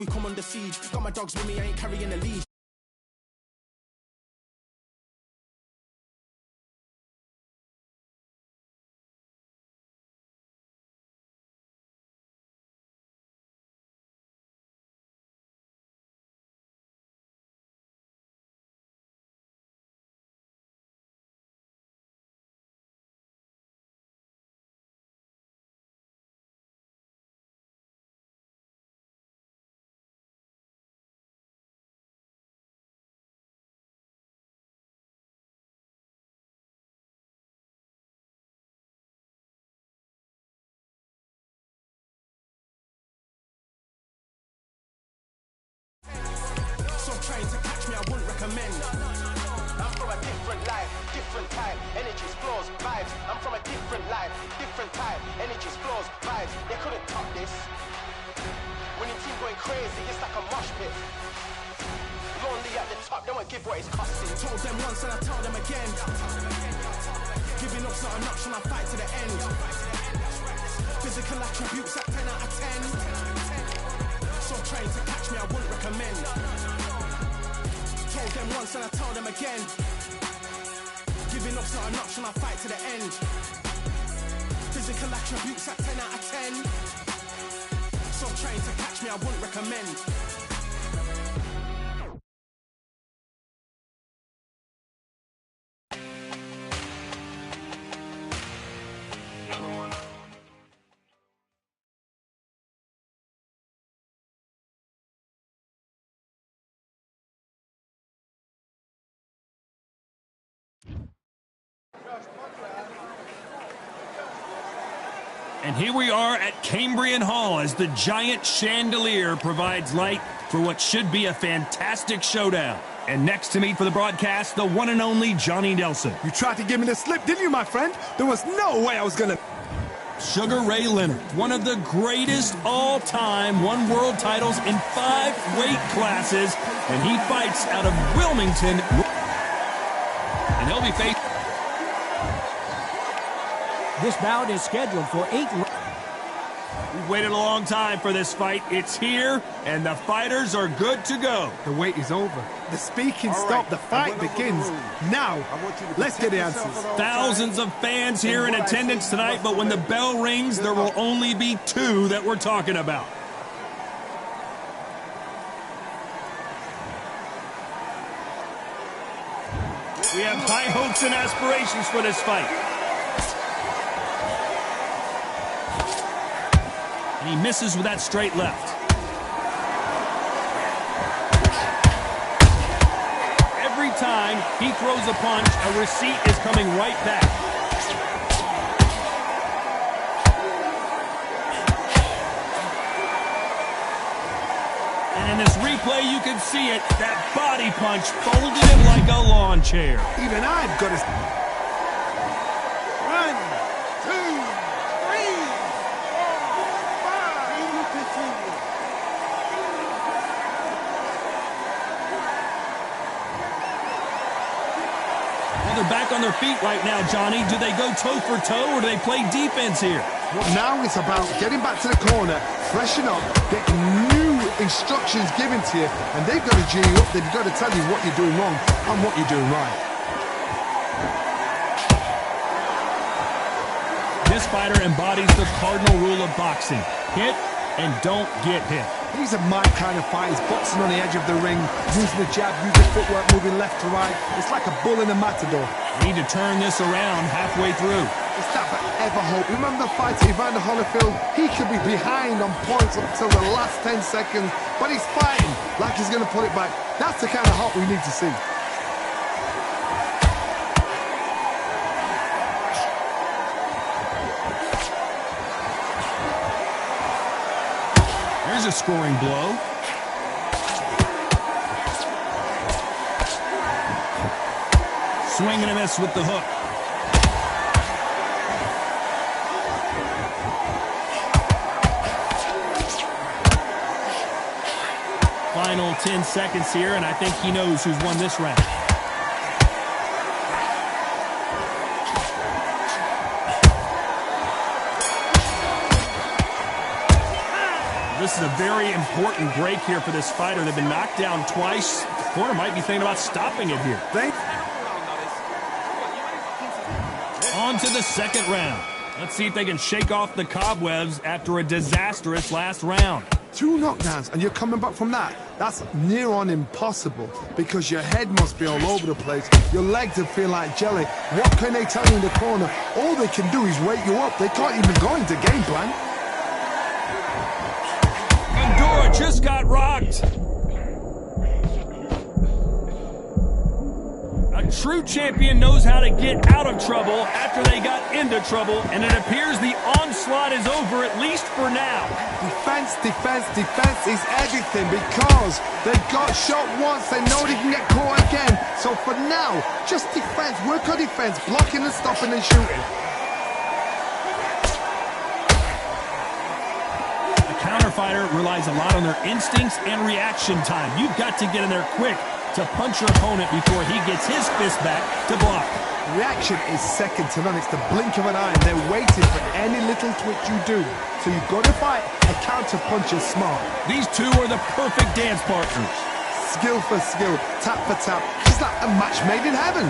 We come under siege. Got my dogs with me, I ain't carrying the leash. So trying to catch me, I wouldn't recommend. I'm from a different life, different type, energies, flows, vibes. I'm from a different life, different type, energies, flows, vibes. They couldn't top this. Winning team going crazy, it's like a mosh pit. Lonely at the top, don't give what it's costing. Told them once and I told them again. Giving up's not an option, I fight to the end. Physical attributes at 10 out of 10. So trying to catch me, I wouldn't recommend. Told them once and I told them again. Giving up's not an option, I fight to the end. Physical attributes at 10 out of 10. So trying to catch me, I wouldn't recommend. And here we are at Cambrian Hall as the giant chandelier provides light for what should be a fantastic showdown. And next to me for the broadcast, the one and only Johnny Nelson. You tried to give me the slip, didn't you, my friend? There was no way I was gonna... Sugar Ray Leonard, one of the greatest all-time, won world titles in 5 weight classes, and he fights out of Wilmington. And he'll be facing... This bout is scheduled for 8 rounds. We've waited a long time for this fight. It's here, and the fighters are good to go. The wait is over. The speaking stopped. The fight begins. Now, let's get the answers. Thousands of fans here in attendance tonight, but when the bell rings, there will only be 2 that we're talking about. We have high hopes and aspirations for this fight. And he misses with that straight left. Every time he throws a punch, a receipt is coming right back. And in this replay, you can see it. That body punch folded him like a lawn chair. Even I've got to... 1, 2, 3, 4, 5. They're back on their feet right now, Johnny. Do they go toe for toe or do they play defense here? Well, now it's about getting back to the corner, freshen up, getting new instructions given to you, and they've got to G you up. They've got to tell you what you're doing wrong and what you're doing right. This fighter embodies the cardinal rule of boxing. Hit and don't get hit. These are my kind of fighters, boxing on the edge of the ring, using the jab, using footwork, moving left to right. It's like a bull in a matador. Need to turn this around halfway through. It's that forever hope. Remember the fight to Evander Holyfield? He could be behind on points up till the last 10 seconds, but he's fighting like he's going to pull it back. That's the kind of hope we need to see. There's a scoring blow. Swing and a miss with the hook. Final 10 seconds here, and I think he knows who's won this round. This is a very important break here for this fighter. They've been knocked down twice. The corner might be thinking about stopping it here. On to the second round. Let's see if they can shake off the cobwebs after a disastrous last round. 2 knockdowns and you're coming back from that. That's near on impossible because your head must be all over the place. Your legs will feel like jelly. What can they tell you in the corner? All they can do is wake you up. They can't even go into game plan. Bandura just got rocked. A true champion knows how to get out of trouble after they got into trouble, and it appears the onslaught is over, at least for now. Defense, defense, defense is everything because they got shot once, they know they can get caught again. So for now, just defense, work on defense, blocking and stopping and shooting. A counter-fighter relies a lot on their instincts and reaction time. You've got to get in there quick to punch your opponent before he gets his fist back to block. Reaction is second to none. It's the blink of an eye, and they're waiting for any little twitch you do. So you've got to fight a counter punch is smart. These two are the perfect dance partners. Skill for skill, tap for tap. It's like a match made in heaven.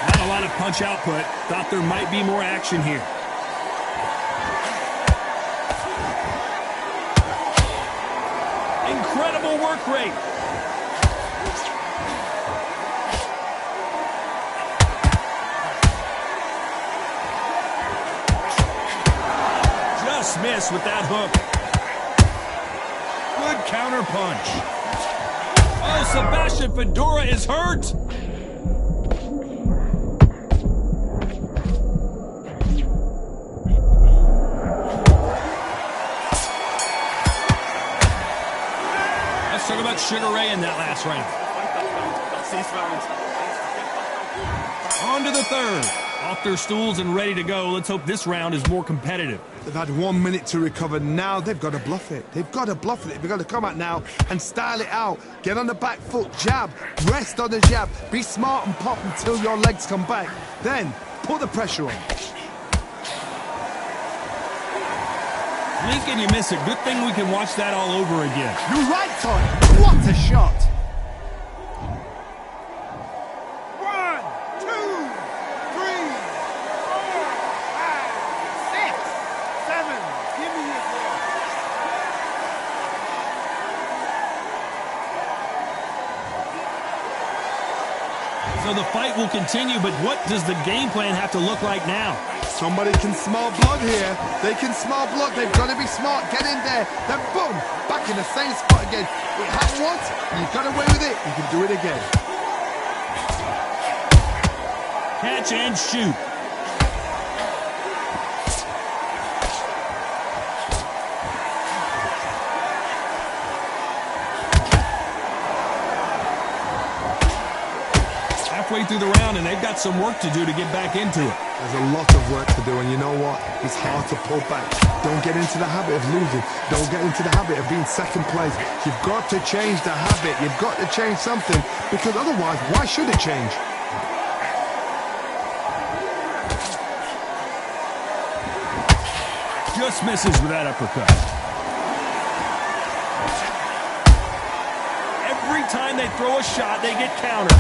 Not a lot of punch output. Thought there might be more action here. Incredible work rate. Just missed with that hook. Good counter punch. Oh, Sebastian Fedora is hurt. Talk about Sugar Ray in that last round. On to the third. Off their stools and ready to go. Let's hope this round is more competitive. They've had 1 minute to recover. Now they've got to bluff it. They've got to bluff it. They've got to come out now and style it out. Get on the back foot, jab, rest on the jab. Be smart and pop until your legs come back. Then put the pressure on. Blink and you miss it. Good thing we can watch that all over again. You're right, Todd. What a shot. 1, 2, 3, 4, 5, 6, 7. Give me your ball. So the fight will continue, but what does the game plan have to look like now? Somebody can smell blood here. They can smell blood. They've got to be smart. Get in there. Then boom, back in the same spot again. It happened once. You got away with it. You can do it again. Catch and shoot. Halfway through the round, and they've got some work to do to get back into it. There's a lot of work to do, and you know what? It's hard to pull back. Don't get into the habit of losing. Don't get into the habit of being second place. You've got to change the habit. You've got to change something, because otherwise, why should it change? Just misses with that uppercut. Every time they throw a shot, they get countered.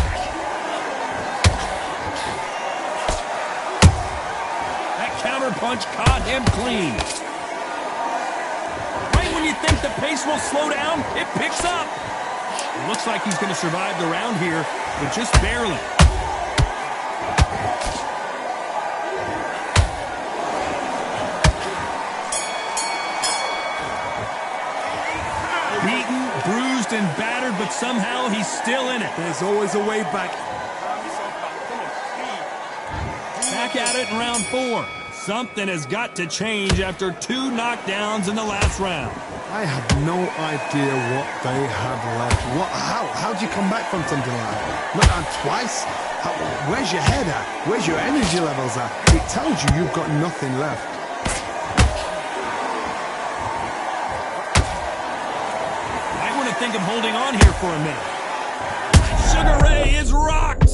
Counter punch caught him clean. Right when you think the pace will slow down, it picks up. It looks like he's going to survive the round here, but just barely. Beaten, bruised, and battered, but somehow he's still in it. There's always a way back. Back at it in round 4. Something has got to change after 2 knockdowns in the last round. I have no idea what they have left. How do you come back from something like that? Not on twice? Where's your head at? Where's your energy levels at? It tells you you've got nothing left. I want to think of holding on here for a minute. Sugar Ray is rocked.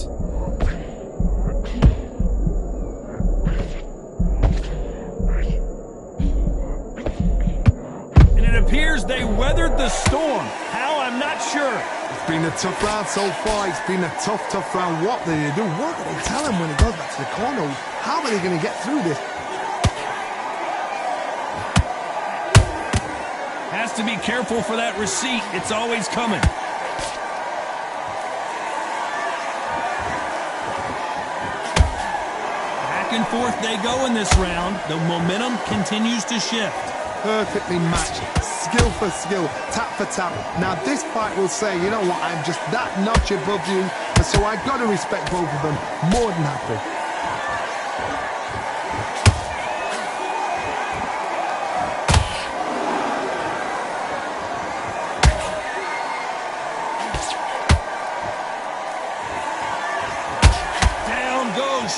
as they weathered the storm. How, I'm not sure. It's been a tough round so far. It's been a tough round. What do they do? What do they tell him when he goes back to the corner? How are they going to get through this? Has to be careful for that receipt. It's always coming. Back and forth they go in this round. The momentum continues to shift. Perfectly matched, skill for skill, tap for tap. Now this fight will say, you know what, I'm just that notch above you, and so I've got to respect both of them. More than happy.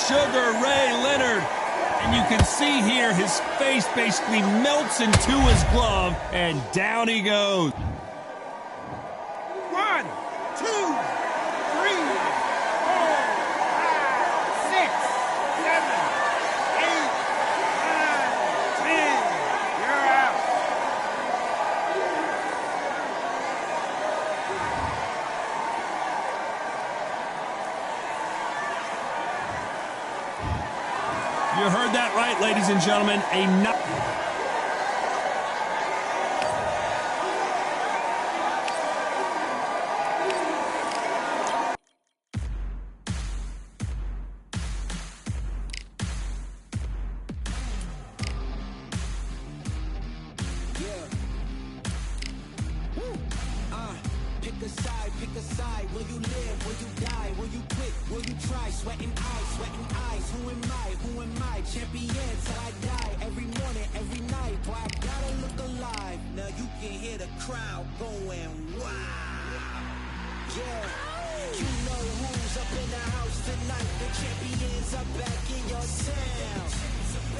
Sugar Ray Leonard. And you can see here his face basically melts into his glove, and down he goes. 1, 2, 3, 4, 5, 6, 7, 8, 9, 10. You're out. You heard that right, ladies and gentlemen. Pick a side. Will you live? Will you die? Will you quit? Will you try? Sweating eyes. Who am I? Champion till I die. Every morning, every night. Boy, I gotta look alive. Now you can hear the crowd going wow. Yeah, you know who's up in the house tonight. The champions are back in your town.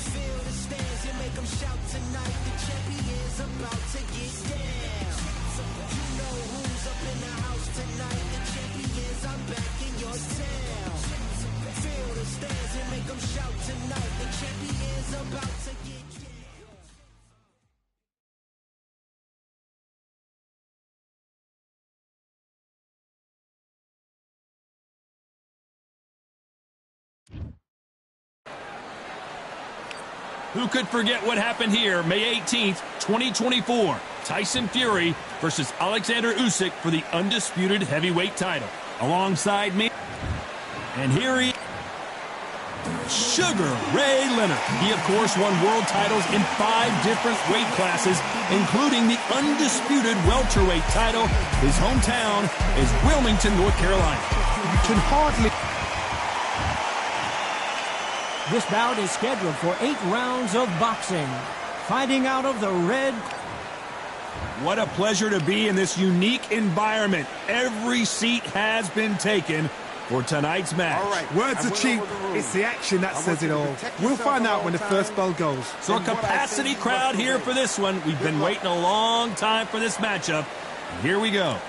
Feel the stands and make them shout tonight. The champions about to get down. You know who's up in the house tonight. The champions are back in your town. Feel the stands and make them shout tonight. The champions about to get down. Who could forget what happened here May 18th, 2024? Tyson Fury versus Alexander Usyk for the undisputed heavyweight title. Alongside me, and here he Sugar Ray Leonard. He, of course, won world titles in 5 different weight classes, including the undisputed welterweight title. His hometown is Wilmington, North Carolina. You can hardly... This bout is scheduled for 8 rounds of boxing. Fighting out of the red... What a pleasure to be in this unique environment. Every seat has been taken for tonight's match. All right, words are cheap. It's the action that says it all. We'll find out when the first bell goes. So a capacity crowd here for this one. We've been waiting a long time for this matchup. And here we go.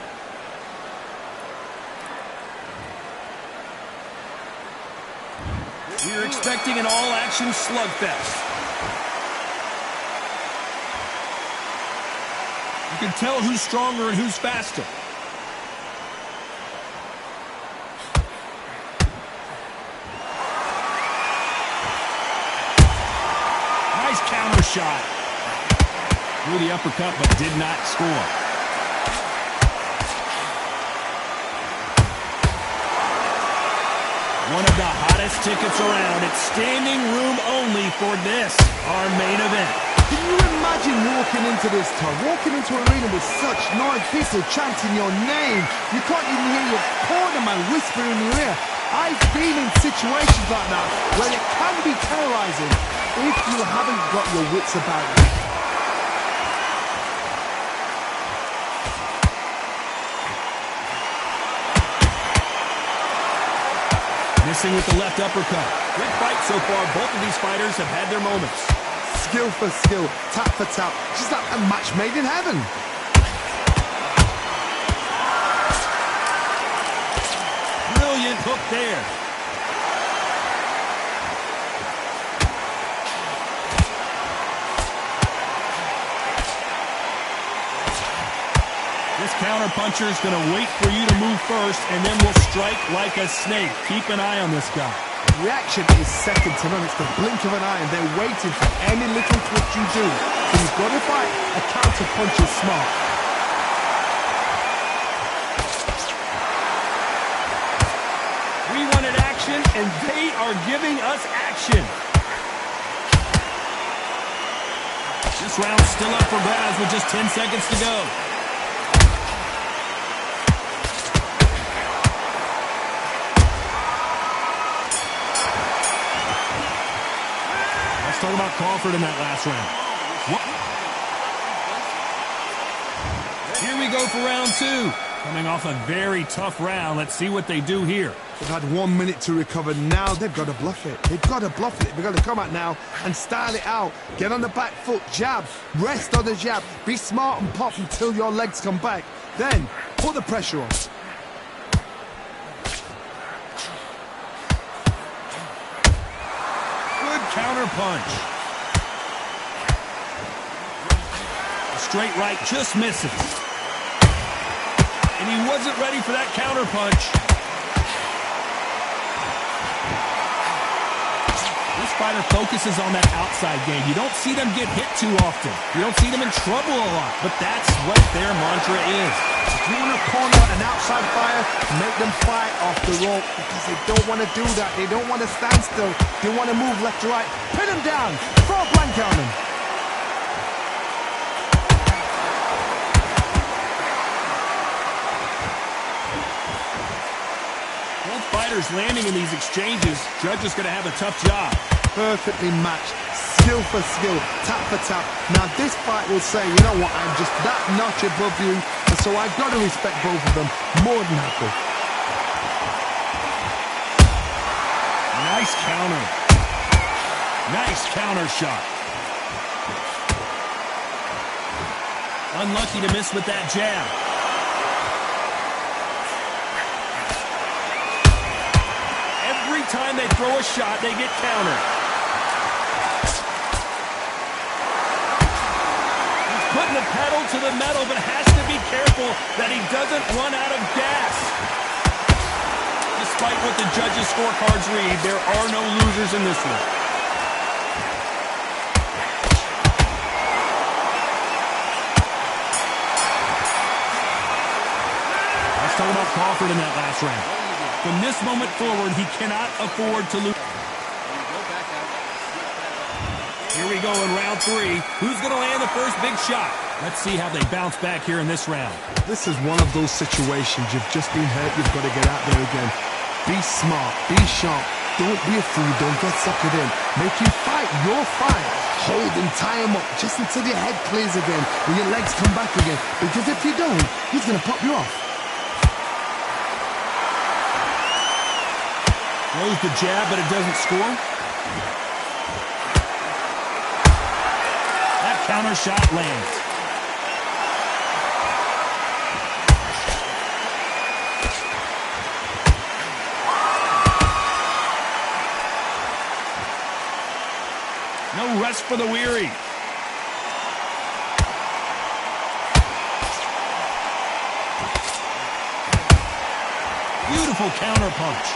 We're expecting an all-action slugfest. You can tell who's stronger and who's faster. Nice counter shot. Threw the uppercut but did not score. One of the hottest tickets around. It's standing room only for this, our main event. Can you imagine walking into this town, walking into an arena with such noise, people chanting your name? You can't even hear your cornerman whispering in your ear. I've been in situations like that where it can be terrorizing if you haven't got your wits about you. Missing with the left uppercut. Great fight so far. Both of these fighters have had their moments. Skill for skill, tap for tap. Just like a match made in heaven. Brilliant hook there. counterpuncher is going to wait for you to move first, and then will strike like a snake. Keep an eye on this guy. Reaction is second to none. It's the blink of an eye, and they're waiting for any little twitch you do. So you've got to fight a counterpunch is smart. We wanted action, and they are giving us action. This round's still up for grabs with just 10 seconds to go. Let's talk about Crawford in that last round. Here we go for round two. Coming off a very tough round. Let's see what they do here. They've had 1 minute to recover. Now they've got to bluff it. They've got to bluff it. They've got to come out now and style it out. Get on the back foot, jab, rest on the jab. Be smart and pop until your legs come back. Then put the pressure on. Good counter punch. A straight right just misses. And he wasn't ready for that counter punch. This fighter focuses on that outside game. You don't see them get hit too often. You don't see them in trouble a lot. But that's what their mantra is. If you want to corner an outside fighter, make them fight off the rope because they don't want to do that. They don't want to stand still. They want to move left to right. Pin them down. Throw a blanket on them. Fighters landing in these exchanges, Judge is going to have a tough job. Perfectly matched, skill for skill, tap for tap. Now this fight will say, you know what, I'm just that notch above you, and so I've got to respect both of them more than happy. Nice counter. Nice counter shot. Unlucky to miss with that jab. Every time they throw a shot, they get countered. He's putting the pedal to the metal, but has to be careful that he doesn't run out of gas. Despite what the judges' scorecards read, there are no losers in this one. Let's talk about Crawford in that last round. From this moment forward, he cannot afford to lose. Here we go in round three. Who's going to land the first big shot? Let's see how they bounce back here in this round. This is one of those situations. You've just been hurt. You've got to get out there again. Be smart. Be sharp. Don't be a fool. Don't get suckered in. Make him fight your fight. Hold him, tie him up just until your head clears again and your legs come back again. Because if you don't, he's going to pop you off. Throws the jab, but it doesn't score. That counter shot lands. No rest for the weary. Beautiful counter punch.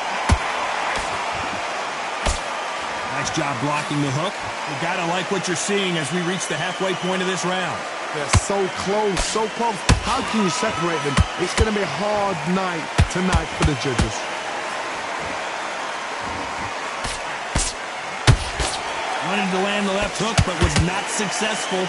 Nice job blocking the hook. You gotta like what you're seeing as we reach the halfway point of this round. They're so close, so close. How can you separate them? It's going to be a hard night tonight for the judges. Wanted to land the left hook, but was not successful.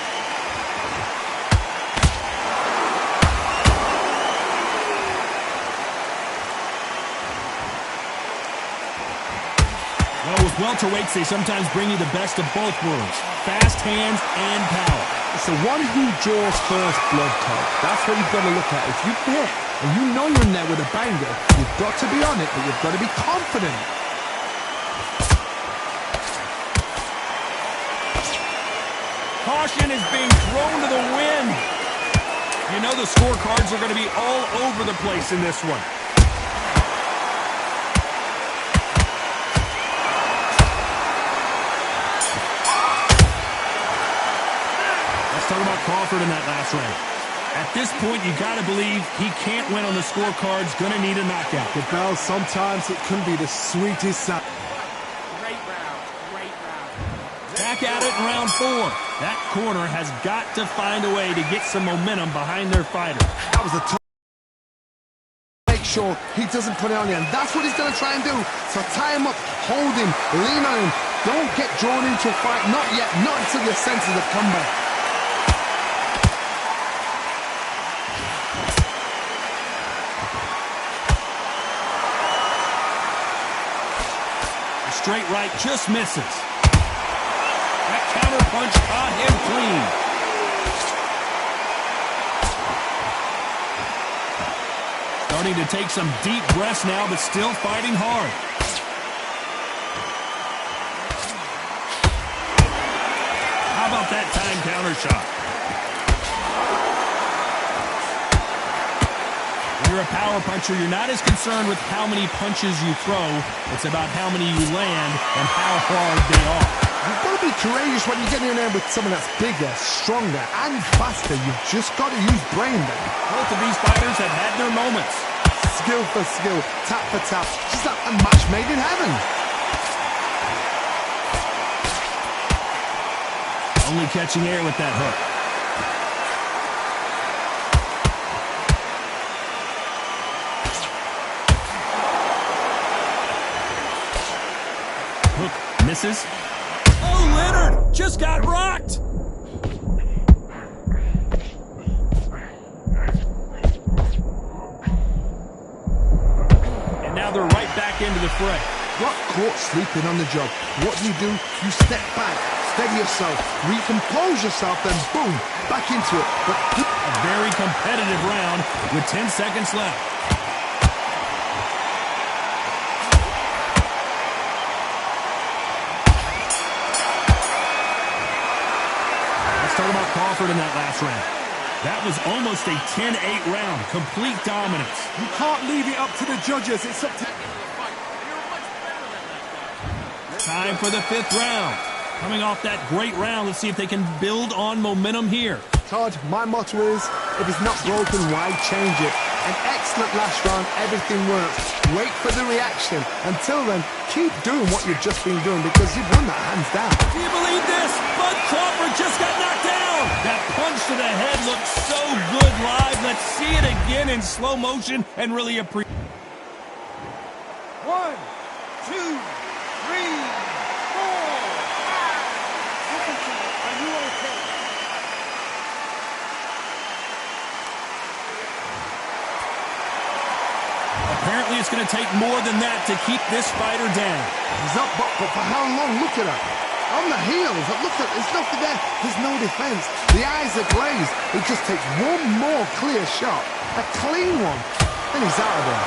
Well, with welterweights, they sometimes bring you the best of both worlds. Fast hands and power. It's the one who draws first blood type. That's what you've got to look at. If you hit and you know you're in there with a banger, you've got to be on it, but you've got to be confident. Caution is being thrown to the wind. You know the scorecards are going to be all over the place in this one. Let's talk about Crawford in that last round. At this point, you got to believe he can't win on the scorecard's going to need a knockout. The bell, sometimes it can be the sweetest sound. Great round. Great round. Back at it in round 4. That corner has got to find a way to get some momentum behind their fighter. That was a tough. Make sure he doesn't put it on you, and that's what he's going to try and do. So tie him up, hold him, lean on him. Don't get drawn into a fight. Not yet. Not until your senses have come back. The straight right just misses. That counter punch caught him clean. Starting to take some deep breaths now, but still fighting hard. How about that time counter shot? When you're a power puncher, you're not as concerned with how many punches you throw. It's about how many you land and how hard they are. You've got to be courageous when you get in there with someone that's bigger, stronger, and faster. You've just got to use brain there. Both of these fighters have had their moments. Skill for skill, tap for tap. Just like a match made in heaven. Only catching air with that hook. Hook misses. Oh, Leonard just got rocked. And now they're right back into the fray. Got caught sleeping on the job. What do? You step back, steady yourself, recompose yourself, then boom, back into it. But a very competitive round with 10 seconds left. Let's talk about Crawford in that last round. That was almost a 10-8 round, complete dominance. you can't leave it up to the judges. It's up to... Time for the 5th round. Coming off that great round, let's see if they can build on momentum here. Todd, my motto is, if it's not broken, why change it? An excellent last round, everything works. Wait for the reaction. Until then, keep doing what you've just been doing because you've won that hands down. Do you believe this? Bud Crawford just got knocked down. That punch to the head looks so good live. Let's see it again in slow motion and really appreciate. 1, 2, 3, 4, 5. Are you okay? Apparently it's going to take more than that to keep this fighter down. He's up, but for how long? Look at her. On the heels. Look at, there's nothing there. There's no defense. The eyes are glazed. It just takes one more clear shot. A clean one. And he's out of there.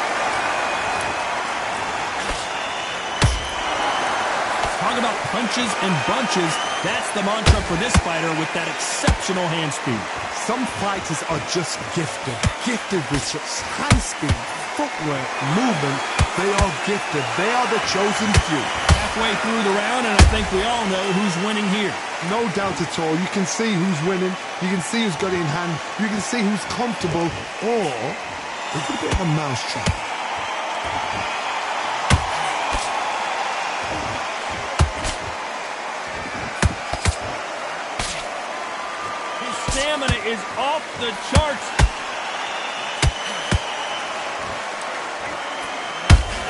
Talk about punches and bunches. That's the mantra for this fighter with that exceptional hand speed. Some fighters are just gifted. Gifted with such hand speed, footwork, movement. They are gifted. They are the chosen few. Halfway through the round, and I think we all know who's winning here. No doubt at all. You can see who's winning. You can see who's got it in hand. You can see who's comfortable. Or it's a bit of a mousetrap. His stamina is off the charts.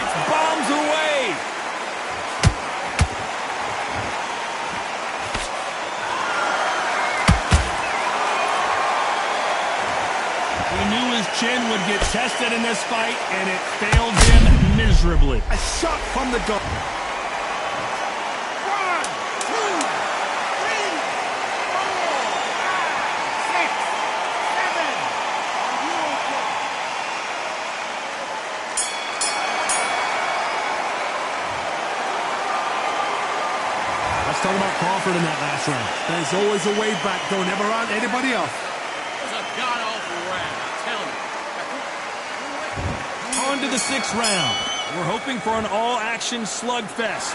It's bombs away. He knew his chin would get tested in this fight, and it failed him miserably. A shot from the gun. 1, 2, 3, 4, 5, 6, 7. Are you okay? Let's talk about Crawford in that last round. There's always a way back. Don't ever run anybody off. It was a god-awful round, I tell you. On to the 6th round. We're hoping for an all-action slugfest.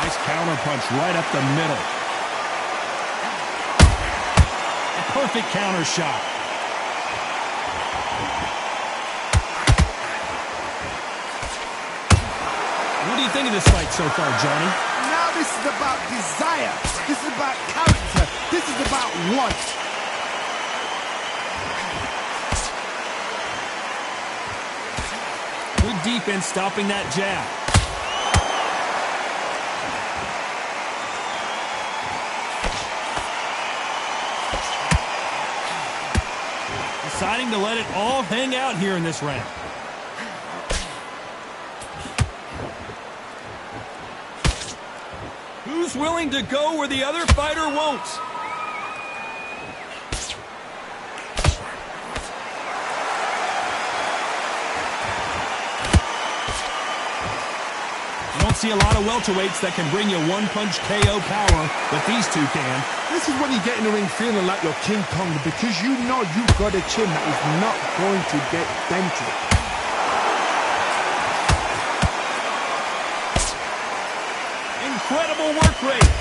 Nice counter punch right up the middle. A perfect counter shot. What do you think of this fight so far, Johnny? Now this is about desire. This is about character. This is about want. Good defense stopping that jab. Deciding to let it all hang out here in this round. Who's willing to go where the other fighter won't? You don't see a lot of welterweights that can bring you one-punch KO power, but these two can. This is when you get in the ring feeling like you're King Kong because you know you've got a chin that is not going to get dented. Incredible work rate.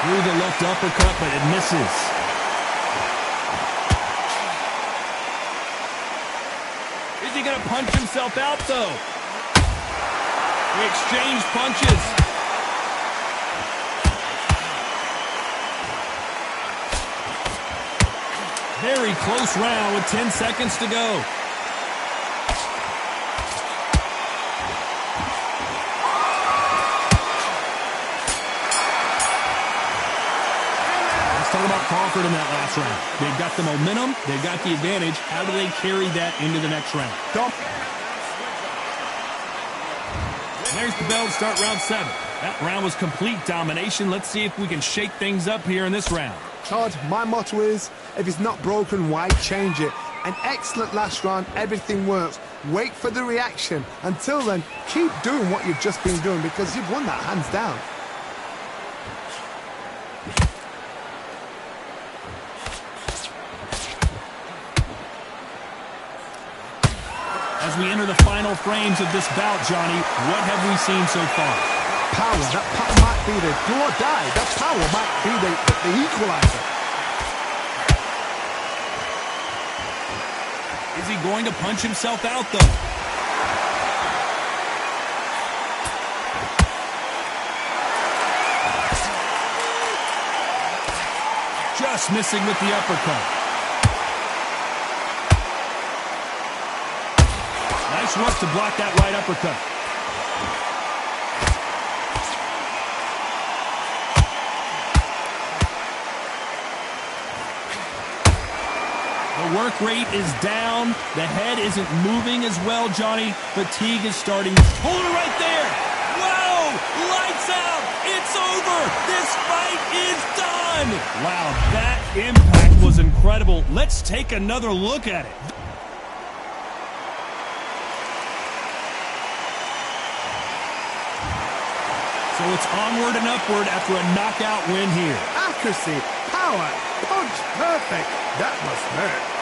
Through the left uppercut, but it misses. Is he going to punch himself out, though? They exchange punches. Very close round with 10 seconds to go. Let's talk about Crawford in that last round. They've got the momentum. They've got the advantage. How do they carry that into the next round? And there's the bell to start round 7. That round was complete domination. Let's see if we can shake things up here in this round. Todd, my motto is, if it's not broken, why change it? An excellent last round, everything works. Wait for the reaction. Until then, keep doing what you've just been doing because you've won that hands down. As we enter the final frames of this bout, Johnny, what have we seen so far? Power. That power might be the do or die. That power might be the equalizer. Is he going to punch himself out, though? Just missing with the uppercut. Nice work to block that right uppercut. The work rate is down. The head isn't moving as well, Johnny. Fatigue is starting. Hold it right there. Whoa! Lights out. It's over. This fight is done. Wow, that impact was incredible. Let's take another look at it. So it's onward and upward after a knockout win here. Accuracy, power, punch, perfect. That must hurt.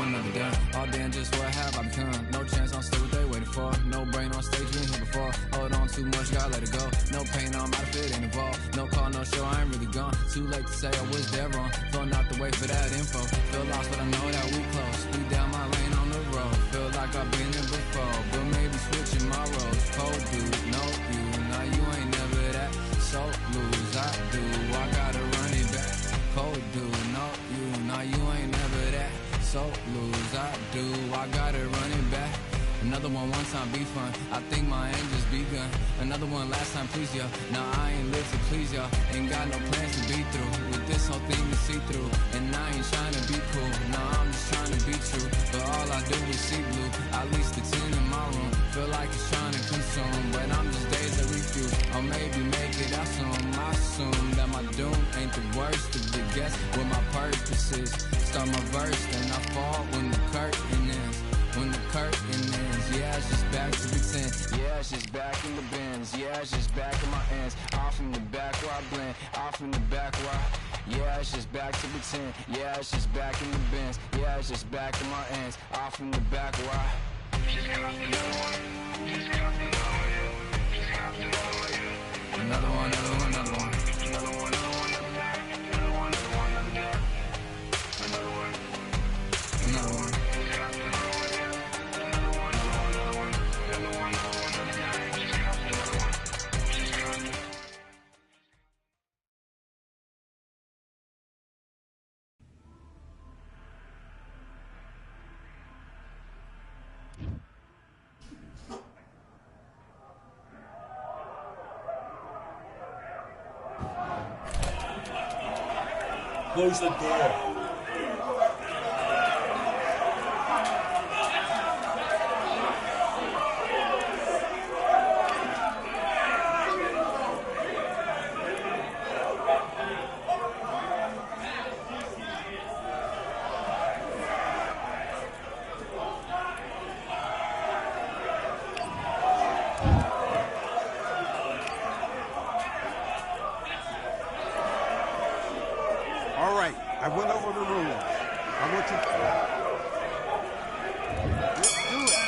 Another gun. All day and just what have I become? No chance, I'm still what they waiting for. No brain on stage, been here before. Hold on too much, gotta let it go. No pain, I'm out of it, ain't involved. No call, no show, I ain't really gone. Too late to say I was dead wrong. Throwing out the way for that info. Feel lost, but I know that we close. We down my lane on the road. Feel like I've been here before, but maybe switching my roles. Cold dude, no you, now you ain't never that. So lose, I do, I gotta run it back. Cold dude, no you, now you ain't never that. So lose, I do, I gotta run it back. Another Another one time be fun. I think my aim just begun. Another one last time, please, y'all. Nah, I ain't live to please y'all. Ain't got no plans to be through. With this whole thing to see through. And I ain't trying to be cool. Nah, I'm just trying to be true. But all I do is see blue. At least the 10 in my room. Feel like it's trying to consume. But I'm just days that refuse. Or maybe make it out soon. I assume that my doom ain't the worst of the guess what my purpose is. Start my verse, then I fall when the curtain ends. When the curtain ends, yeah, it's just back to pretend. Yeah, it's just back in the bins. Yeah, it's just back in my ends. Off in the back where I blend. Off in the back where I... Yeah, it's just back to pretend. Yeah, it's just back in the bins. Yeah, it's just back in my ends. Off in the back where I... Another one, another one, another one. Close the door. All right, I went over the rules. I want to... Let's do it.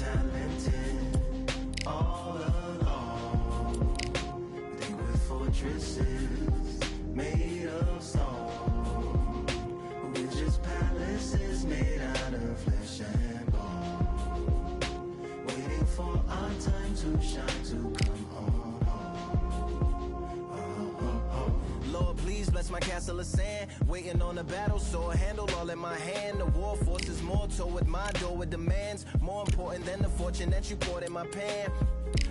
talented all along. They were fortresses made of stone. We're just palaces made out of flesh and bone, waiting for our time to shine, to come home. Lord, please bless my castle of sand. Waiting on the battle sword, handle all in my hand. The war forces more toward my door with demands more important than the fortune that you poured in my pan.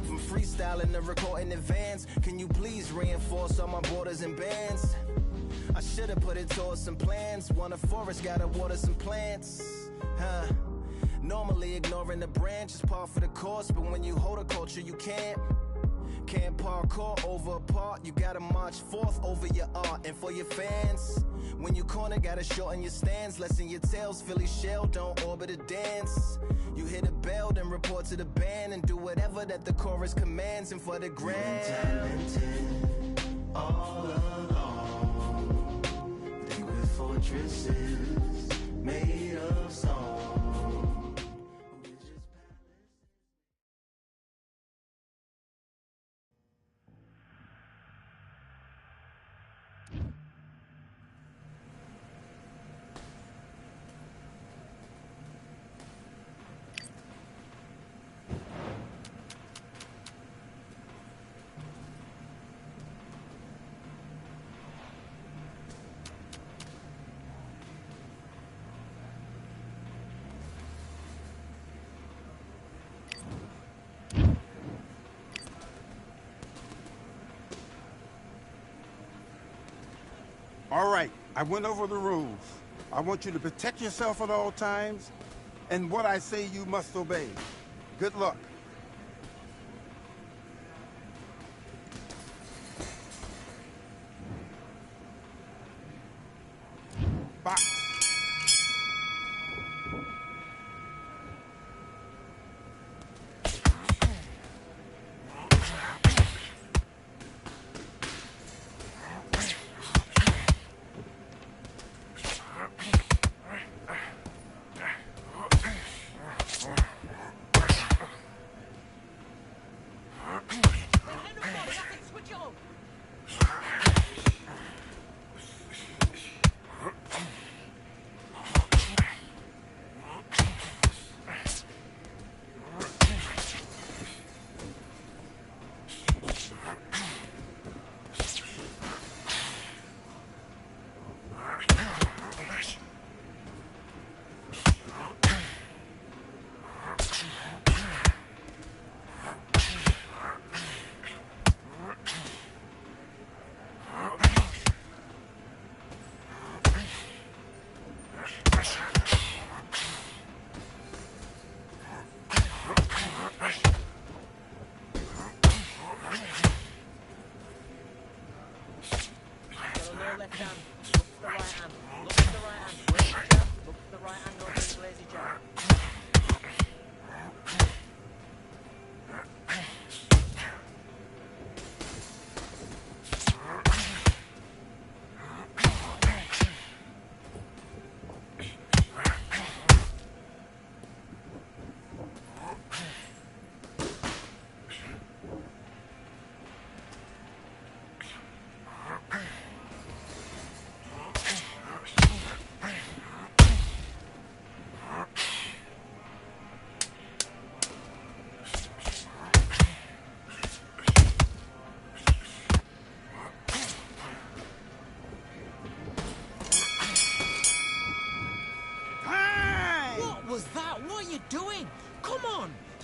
From freestyling to recording advance, can you please reinforce all my borders and bands? I should've put it towards some plans. Want a forest, gotta water some plants. Normally ignoring the branch is par for the course, but when you hold a culture you can't parkour over a part. You gotta march forth over your art. And for your fans, when you corner, gotta shorten your stance. Lessen your tails, Philly shell, don't orbit a dance. You hit a bell, then report to the band and do whatever that the chorus commands. And for the grand, talented all along. They were fortresses made of stone. All right, I went over the rules. I want you to protect yourself at all times, and what I say you must obey. Good luck. Box.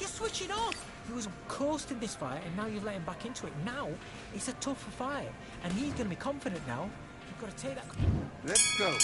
Switch it off. He was coasting this fight, and now you've let him back into it. Now it's a tougher fight, and he's going to be confident now. You've got to take that. Let's go.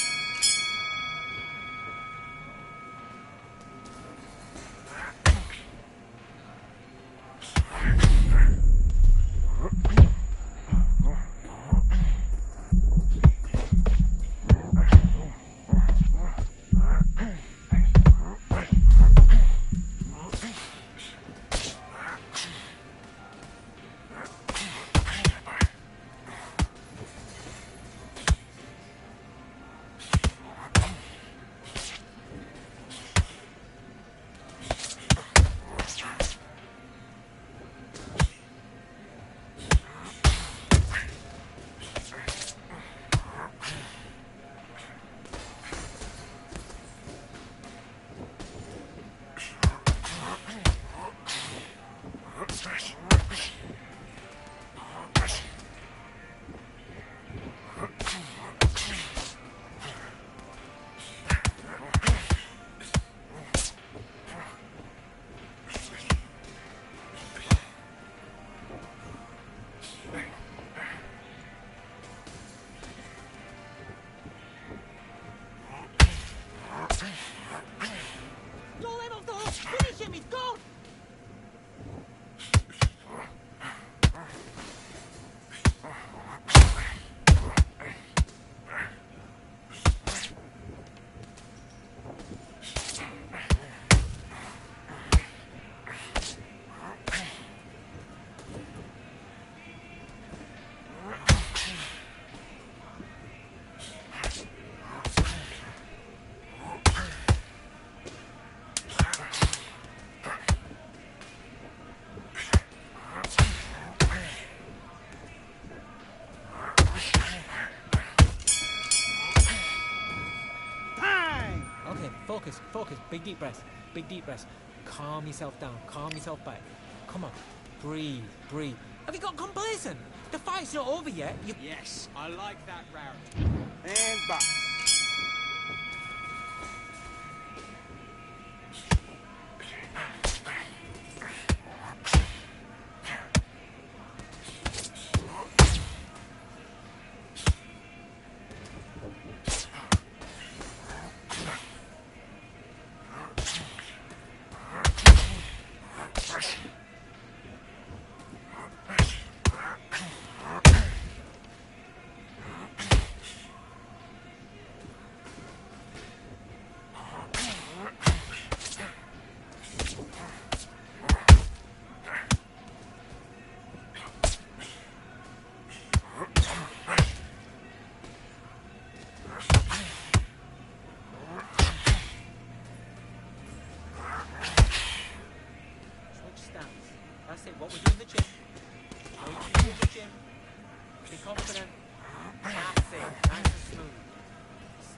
focus. Big deep breaths. Big deep breaths. Calm yourself down. Calm yourself back. Come on. Breathe. Breathe. Have you got complacent? The fight's not over yet. Yes, I like that round. And box. That's it, what we do in the gym. What we do in the gym. Be confident. That's it, nice and smooth.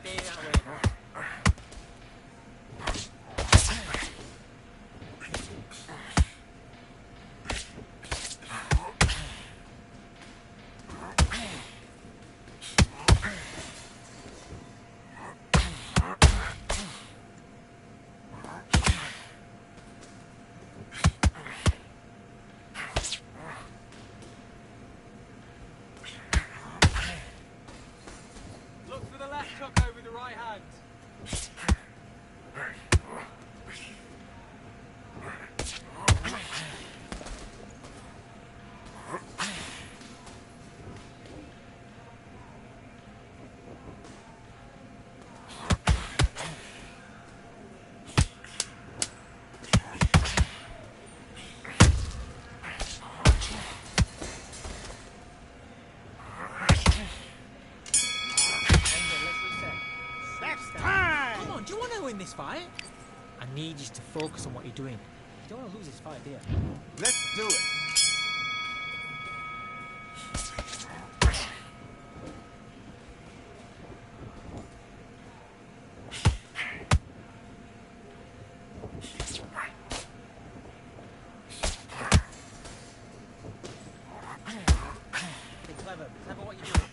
Stay that way now. Tuck over the right hand. Win this fight. I need you to focus on what you're doing. You don't want to lose this fight, do you? Let's do it. Be clever. Clever what you're doing.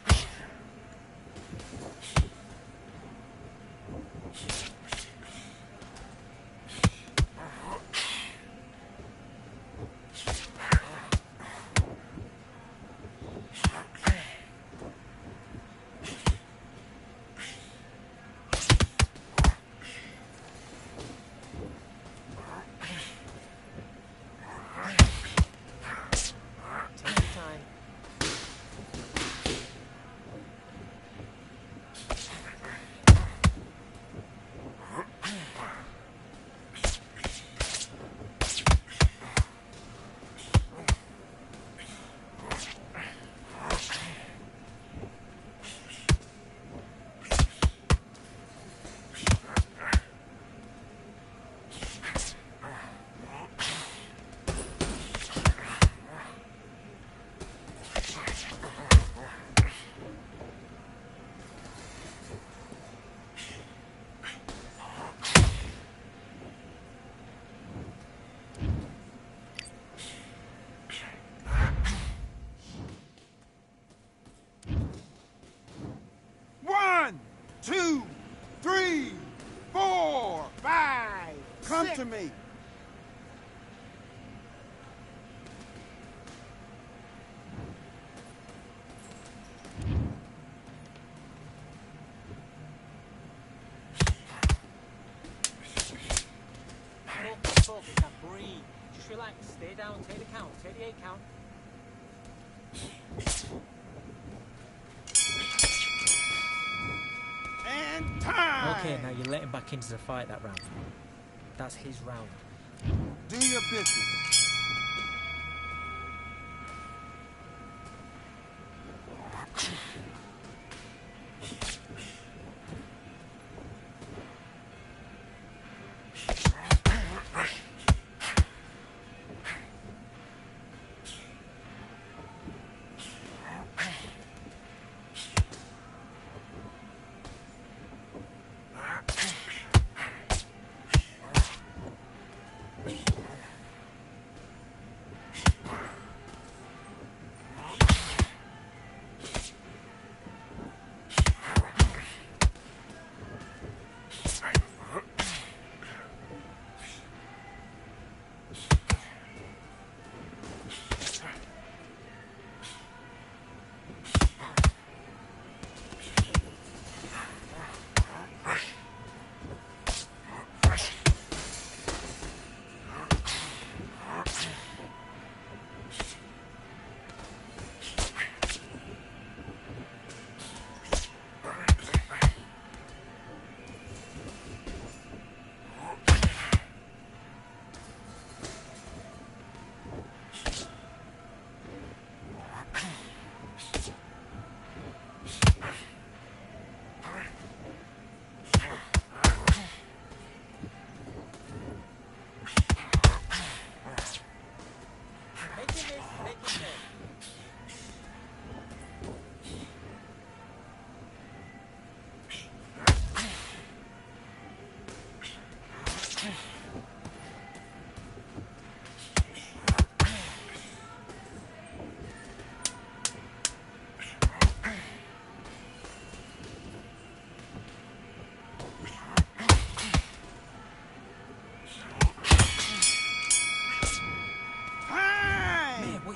Come to me. Focus, now breathe. Just relax, stay down, take the count, take the 8 count. And time! Okay, now you're letting back into the fight that round. That's his round. Do your business.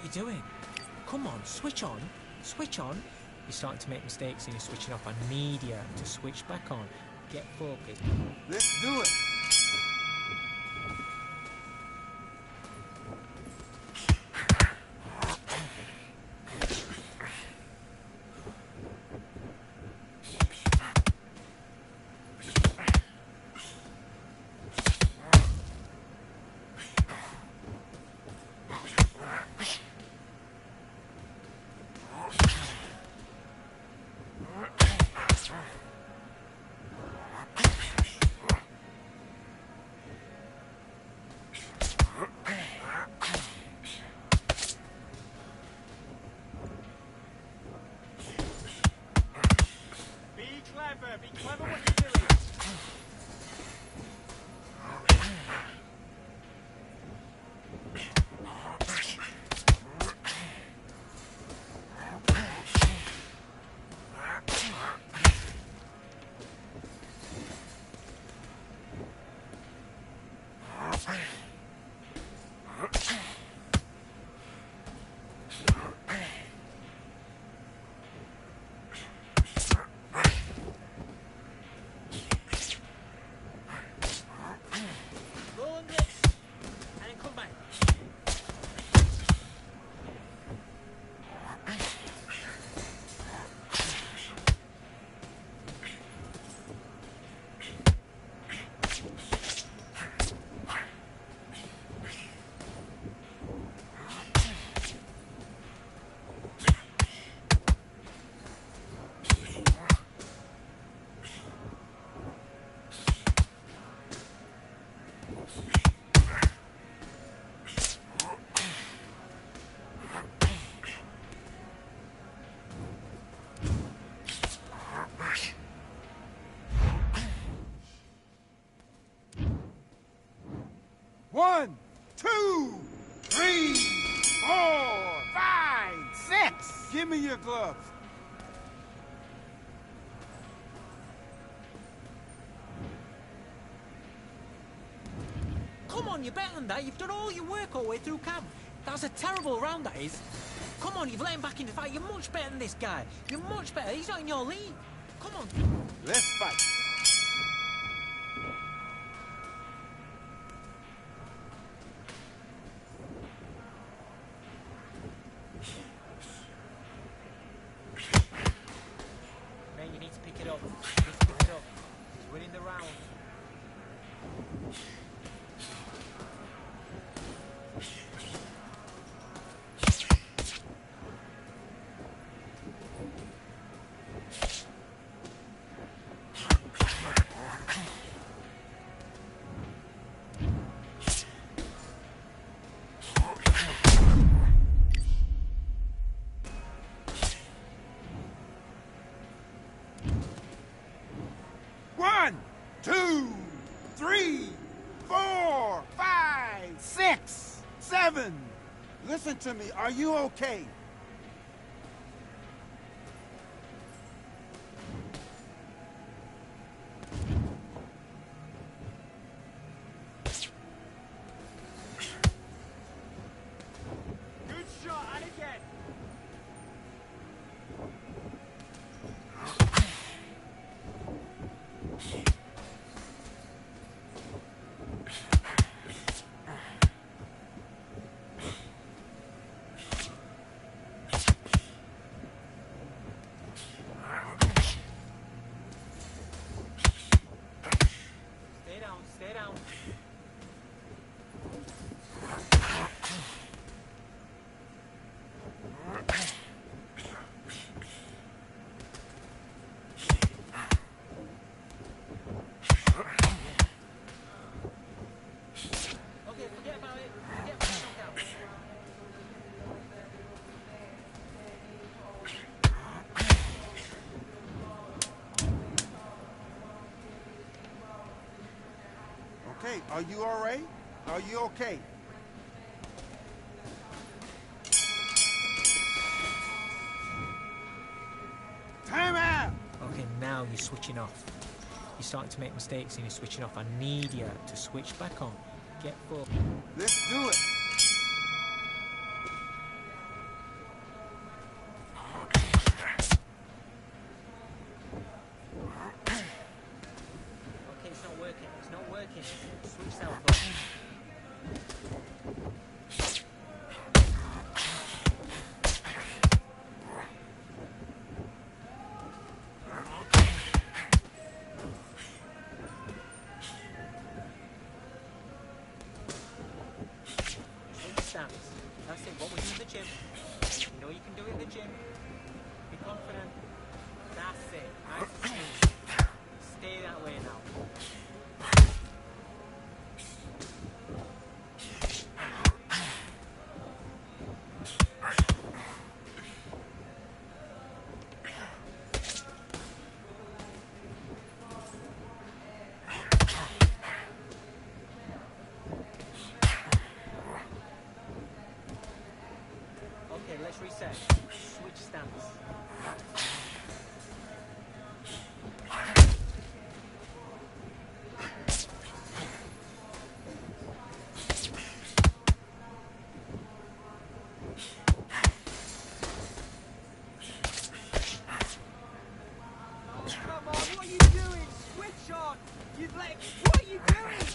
you doing? Come on, switch on. Switch on. You're starting to make mistakes and you're switching off. I need you to switch back on. Get focused. Let's do it. Be clever what you're doing. One, 2, 3, 4, 5, 6. Give me your gloves. Come on, you're better than that. You've done all your work all the way through camp. That was a terrible round, that is. Come on, you've let him back in the fight. You're much better than this guy. You're much better. He's not in your league. Come on. Let's fight. Man, you need to pick it up. You need to pick it up. He's winning the round. One, 2, 3, 4, 5, 6, 7. Listen to me. Are you okay? Good shot, and again. Stay down, stay down. Okay, forget about it. Forget about the knockout. Okay, are you all right? Are you okay? Time out! Okay, now you're switching off. You're starting to make mistakes and you're switching off. I need you to switch back on. Get full. Let's do it. stance. That's it, what we do in the gym. You know you can do it in the gym. Be confident. That's it. Nice and smooth. Stay that way now. Okay, let's reset. Switch stance. Come on, what are you doing? Switch on! You've let... What are you doing?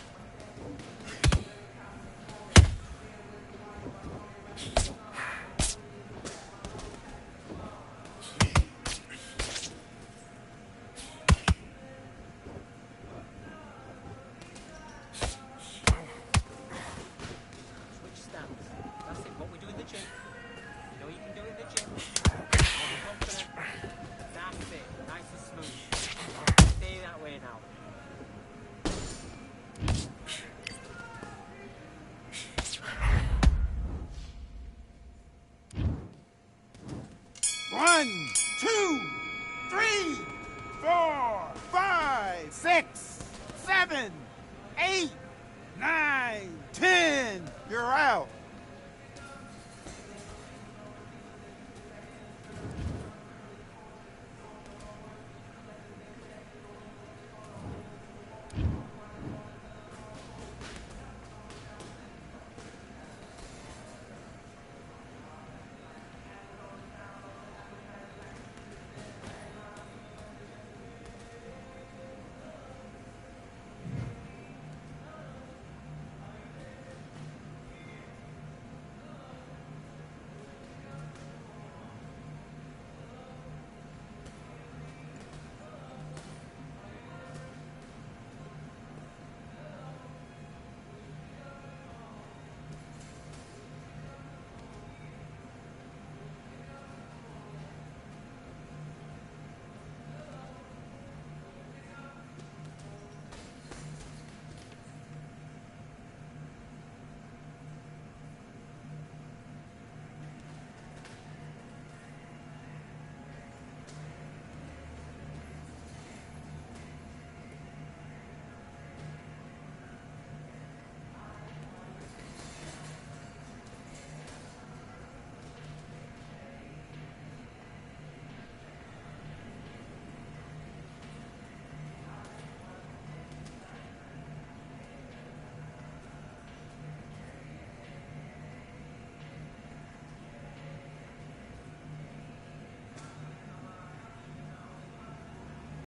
Switch stance. That's it, what we do in the gym. You know you can do it in the gym. Be confident. That's it. Nice and smooth. Stay that way now. One, 2, 3, 4, 5, 6, 7, 8, 9, 10. You're out.